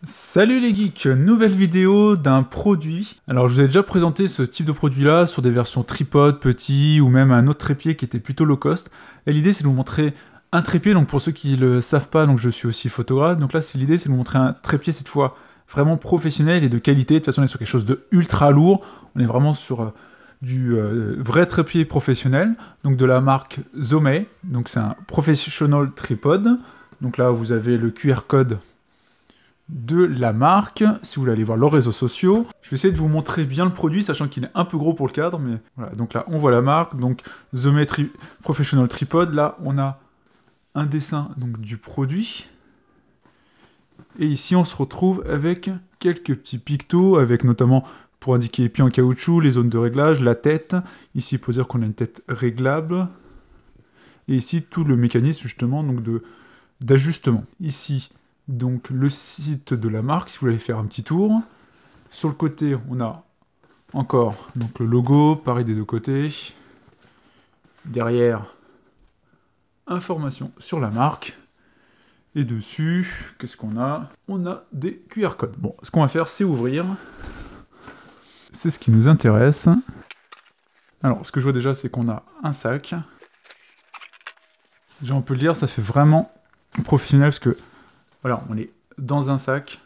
Salut les geeks, nouvelle vidéo d'un produit. Alors je vous ai déjà présenté ce type de produit là sur des versions tripod, petits ou même un autre trépied qui était plutôt low cost. Et l'idée c'est de vous montrer un trépied, donc pour ceux qui le savent pas, donc je suis aussi photographe, donc là l'idée c'est de vous montrer un trépied cette fois vraiment professionnel et de qualité. De toute façon on est sur quelque chose de ultra lourd, on est vraiment sur du vrai trépied professionnel, donc de la marque Zomei, donc c'est un professional tripod. Donc là vous avez le QR code de la marque, si vous voulez aller voir leurs réseaux sociaux. Je vais essayer de vous montrer bien le produit, sachant qu'il est un peu gros pour le cadre, mais voilà. Donc là, on voit la marque, donc Zomei Professional Tripod. Là, on a un dessin donc, du produit. Et ici, on se retrouve avec quelques petits pictos, avec notamment pour indiquer les pieds en caoutchouc, les zones de réglage, la tête. Ici, pour dire qu'on a une tête réglable. Et ici, tout le mécanisme, justement, donc d'ajustement. Ici, donc le site de la marque, si vous voulez faire un petit tour. Sur le côté, on a encore donc, le logo, pareil des deux côtés. Derrière, information sur la marque. Et dessus, qu'est-ce qu'on a? On a des QR codes. Bon, ce qu'on va faire, c'est ouvrir. C'est ce qui nous intéresse. Alors, ce que je vois déjà, c'est qu'on a un sac. Déjà, on peut le dire, ça fait vraiment professionnel, parce que voilà, on est dans un sac.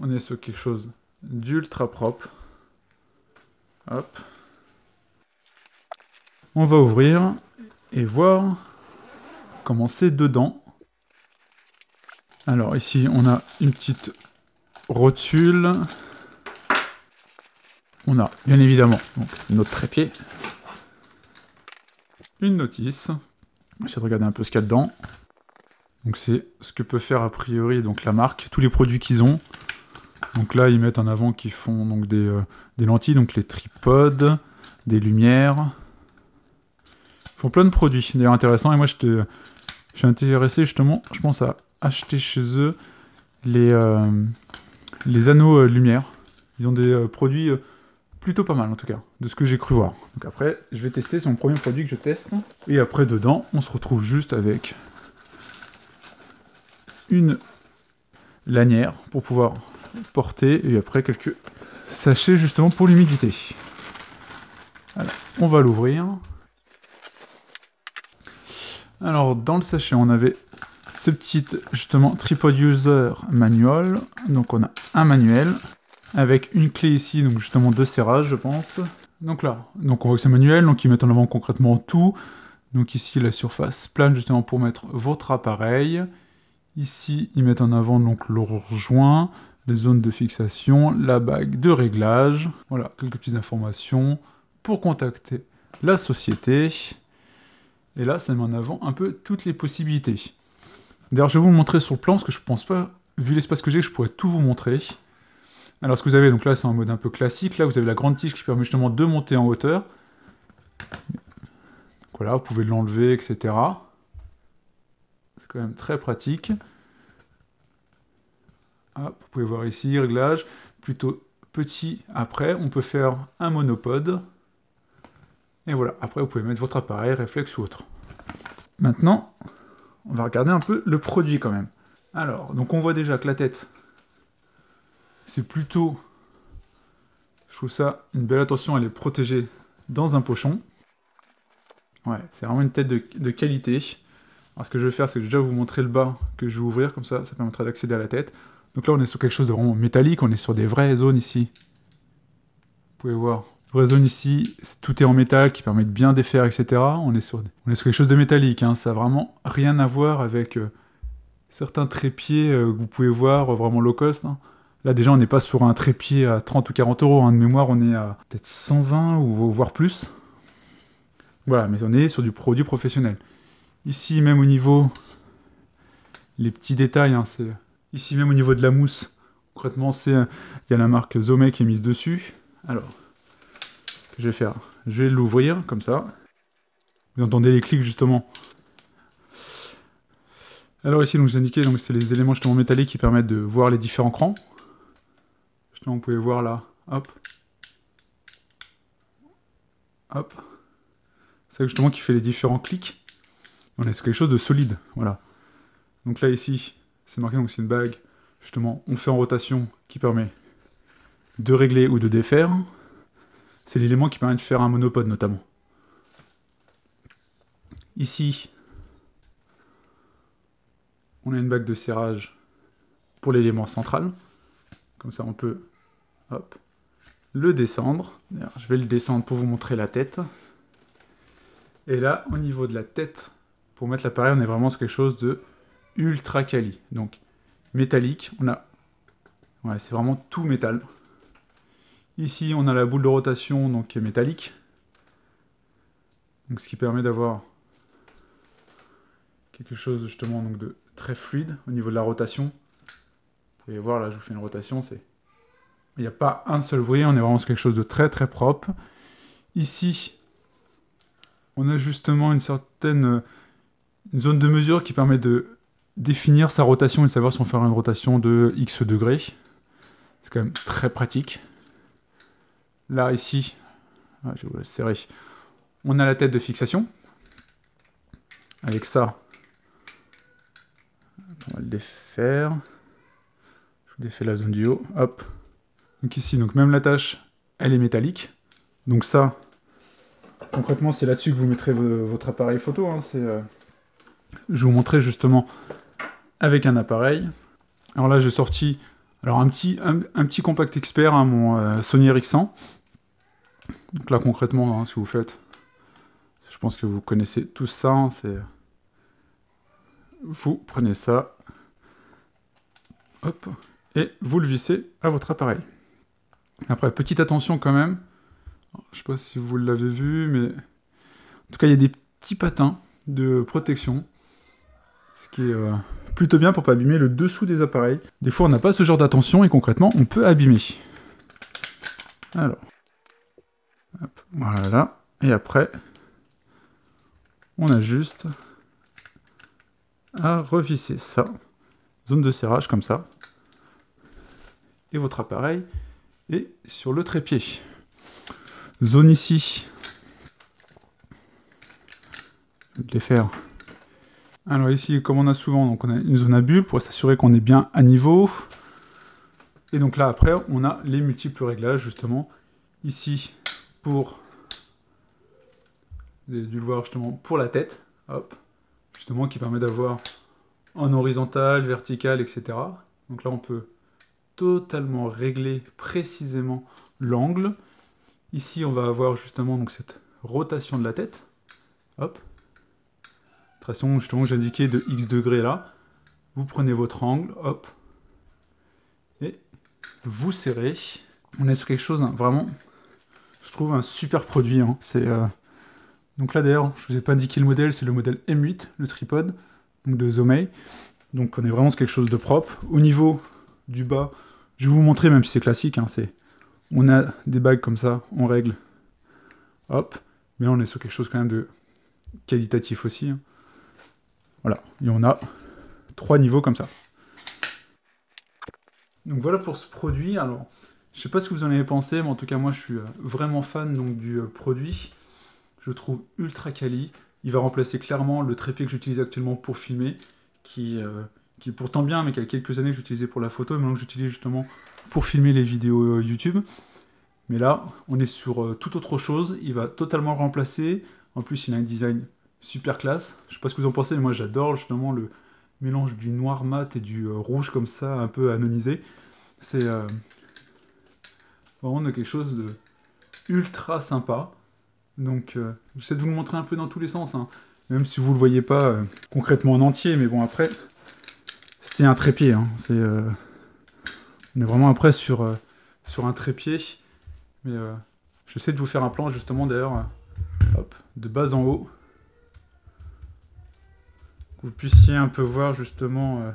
On est sur quelque chose d'ultra propre. Hop. On va ouvrir et voir comment c'est dedans. Alors ici, on a une petite rotule. On a bien évidemment donc, notre trépied. Une notice. J'essaie de regarder un peu ce qu'il y a dedans. Donc c'est ce que peut faire a priori donc la marque, tous les produits qu'ils ont. Donc là ils mettent en avant qu'ils font donc des lentilles, donc les tripodes, des lumières. Ils font plein de produits d'ailleurs intéressants et moi je suis intéressé justement, je pense à acheter chez eux les anneaux lumière. Ils ont des produits plutôt pas mal en tout cas, de ce que j'ai cru voir. Donc après je vais tester, c'est mon premier produit que je teste. Et après dedans on se retrouve juste avec une lanière pour pouvoir porter et après quelques sachets justement pour l'humidité. Alors, on va l'ouvrir. Alors dans le sachet on avait ce petit justement tripod user manual. Donc on a un manuel avec une clé ici donc justement de serrage je pense. Donc là, donc on voit que c'est manuel, donc ils mettent en avant concrètement tout. Donc ici la surface plane justement pour mettre votre appareil. Ici, ils mettent en avant donc leur joint, les zones de fixation, la bague de réglage. Voilà, quelques petites informations pour contacter la société. Et là, ça met en avant un peu toutes les possibilités. D'ailleurs, je vais vous le montrer sur le plan, parce que je pense pas, vu l'espace que j'ai, je pourrais tout vous montrer. Alors, ce que vous avez, donc là, c'est en mode un peu classique. Là, vous avez la grande tige qui permet justement de monter en hauteur. Donc, voilà, vous pouvez l'enlever, etc. C'est quand même très pratique. Hop, vous pouvez voir ici, réglage, plutôt petit. Après, on peut faire un monopode. Et voilà, après vous pouvez mettre votre appareil, réflexe ou autre. Maintenant, on va regarder un peu le produit quand même. Alors, donc on voit déjà que la tête, c'est plutôt... Je trouve ça une belle attention, elle est protégée dans un pochon. Ouais, c'est vraiment une tête de qualité. Alors ce que je vais faire, c'est déjà vous montrer le bas que je vais ouvrir, comme ça permettra d'accéder à la tête. Donc là, on est sur quelque chose de vraiment métallique, on est sur des vraies zones ici. Vous pouvez voir, vraie zone ici, tout est en métal qui permet de bien défaire, etc. On est sur quelque chose de métallique, hein. Ça n'a vraiment rien à voir avec certains trépieds que vous pouvez voir vraiment low cost. Hein. Là, déjà, on n'est pas sur un trépied à 30 ou 40 euros. Hein. De mémoire, on est à peut-être 120 ou voire plus. Voilà, mais on est sur du produit professionnel. Ici, même au niveau... Les petits détails, hein, c'est... Ici, même au niveau de la mousse, concrètement, il y a la marque Zomei qui est mise dessus. Alors, ce que je vais faire, je vais l'ouvrir, comme ça. Vous entendez les clics, justement. Alors ici, donc, j'ai indiqué, donc c'est les éléments justement métalliques qui permettent de voir les différents crans. Justement, vous pouvez voir là, hop. Hop. C'est justement qui fait les différents clics. On est sur quelque chose de solide, voilà. Donc là, ici, c'est marqué, donc c'est une bague, justement, on fait en rotation qui permet de régler ou de défaire. C'est l'élément qui permet de faire un monopode notamment. Ici, on a une bague de serrage pour l'élément central. Comme ça, on peut hop, le descendre. Je vais le descendre pour vous montrer la tête. Et là, au niveau de la tête, pour mettre l'appareil, on est vraiment sur quelque chose de ultra quali. Donc, métallique, on a... Ouais, c'est vraiment tout métal. Ici, on a la boule de rotation, donc qui est métallique. Donc, ce qui permet d'avoir quelque chose justement donc, de très fluide au niveau de la rotation. Vous pouvez voir, là, je vous fais une rotation, c'est... Il n'y a pas un seul bruit, on est vraiment sur quelque chose de très très propre. Ici, on a justement une certaine zone de mesure qui permet de définir sa rotation et de savoir si on fait une rotation de X degrés. C'est quand même très pratique. Là, ici, je vais vous le serrer, on a la tête de fixation. Avec ça, on va le défaire. Je vous défais la zone du haut, hop. Donc ici, donc même l'attache, elle est métallique. Donc ça, concrètement, c'est là-dessus que vous mettrez votre appareil photo. Hein. Je vais vous montrer justement avec un appareil. Alors là, j'ai sorti un petit compact expert, hein, mon Sony RX100. Donc là, concrètement, hein, ce que vous faites, je pense que vous connaissez tout ça. Hein, vous prenez ça, hop, et vous le vissez à votre appareil. Après, petite attention quand même. Je ne sais pas si vous l'avez vu, mais en tout cas, il y a des petits patins de protection, ce qui est plutôt bien pour ne pas abîmer le dessous des appareils. Des fois, on n'a pas ce genre d'attention et concrètement, on peut abîmer. Alors, hop, voilà. Et après, on a juste à revisser ça. Zone de serrage comme ça. Et votre appareil est sur le trépied. Zone ici. Je vais les faire. Alors ici, comme on a souvent, donc on a une zone à bulle pour s'assurer qu'on est bien à niveau. Et donc là, après, on a les multiples réglages, justement. Ici, pour... Vous avez dû le voir, justement, pour la tête. Hop. Justement, qui permet d'avoir en horizontal, vertical, etc. Donc là, on peut totalement régler précisément l'angle. Ici, on va avoir justement donc, cette rotation de la tête. Hop. Rotation, justement, que j'ai indiqué de X degrés là. Vous prenez votre angle, hop. Et vous serrez. On est sur quelque chose, hein, vraiment, je trouve un super produit. Hein. Donc là, d'ailleurs, je ne vous ai pas indiqué le modèle, c'est le modèle M8, le tripode, donc de Zomei. Donc on est vraiment sur quelque chose de propre. Au niveau du bas, je vais vous montrer, même si c'est classique, hein, on a des bagues comme ça, on règle, hop, mais on est sur quelque chose quand même de qualitatif aussi. Hein. Voilà, et on a 3 niveaux comme ça. Donc voilà pour ce produit. Alors, je sais pas ce que vous en avez pensé, mais en tout cas, moi, je suis vraiment fan donc, du produit. Je le trouve ultra quali. Il va remplacer clairement le trépied que j'utilise actuellement pour filmer, qui est pourtant bien, mais qui a quelques années que j'utilisais pour la photo, et maintenant que j'utilise justement pour filmer les vidéos YouTube. Mais là, on est sur toute autre chose. Il va totalement le remplacer. En plus, il a un design super classe. Je sais pas ce que vous en pensez, mais moi j'adore justement le mélange du noir mat et du rouge comme ça, un peu anonisé. C'est vraiment quelque chose de ultra sympa. Donc j'essaie de vous le montrer un peu dans tous les sens, hein. Même si vous le voyez pas concrètement en entier, mais bon après, c'est un trépied. Hein. On est vraiment après sur un trépied. Mais j'essaie de vous faire un plan justement d'ailleurs, de bas en haut. Que vous puissiez un peu voir justement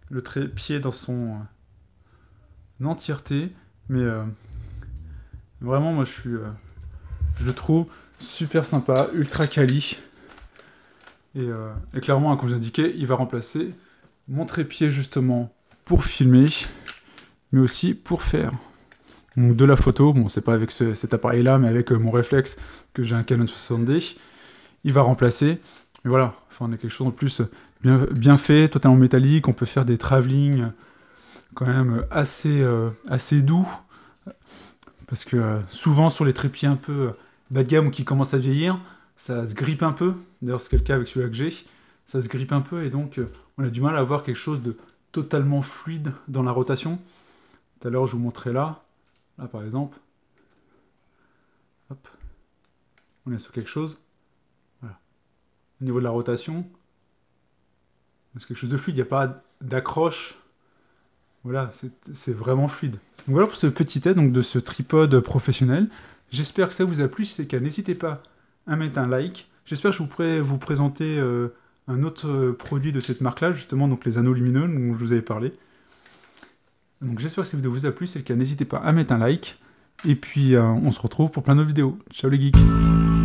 le trépied dans son entièreté. Mais vraiment, moi je le trouve super sympa, ultra quali. Et clairement, comme je l'indiquais, il va remplacer mon trépied justement pour filmer, mais aussi pour faire donc, de la photo. Bon, c'est pas avec cet appareil-là, mais avec mon réflexe, que j'ai un Canon 60D. Il va remplacer. Mais voilà, enfin, on a quelque chose en plus bien fait, totalement métallique. On peut faire des travelling quand même assez doux, parce que souvent sur les trépieds un peu bas de gamme ou qui commencent à vieillir, ça se grippe un peu. D'ailleurs, c'est le cas avec celui-là que j'ai. Ça se grippe un peu et donc on a du mal à avoir quelque chose de totalement fluide dans la rotation. Tout à l'heure, je vous montrais là par exemple. Hop. On est sur quelque chose. Voilà. Au niveau de la rotation, c'est quelque chose de fluide, il n'y a pas d'accroche. Voilà, c'est vraiment fluide. Donc voilà pour ce petit test donc, de ce tripode professionnel. J'espère que ça vous a plu. Si c'est le cas, n'hésitez pas à mettre un like. J'espère que je pourrai vous présenter un autre produit de cette marque-là, justement, donc les anneaux lumineux dont je vous avais parlé. Donc j'espère que cette vidéo vous a plu. Si c'est le cas, n'hésitez pas à mettre un like. Et puis on se retrouve pour plein d'autres vidéos. Ciao les geeks!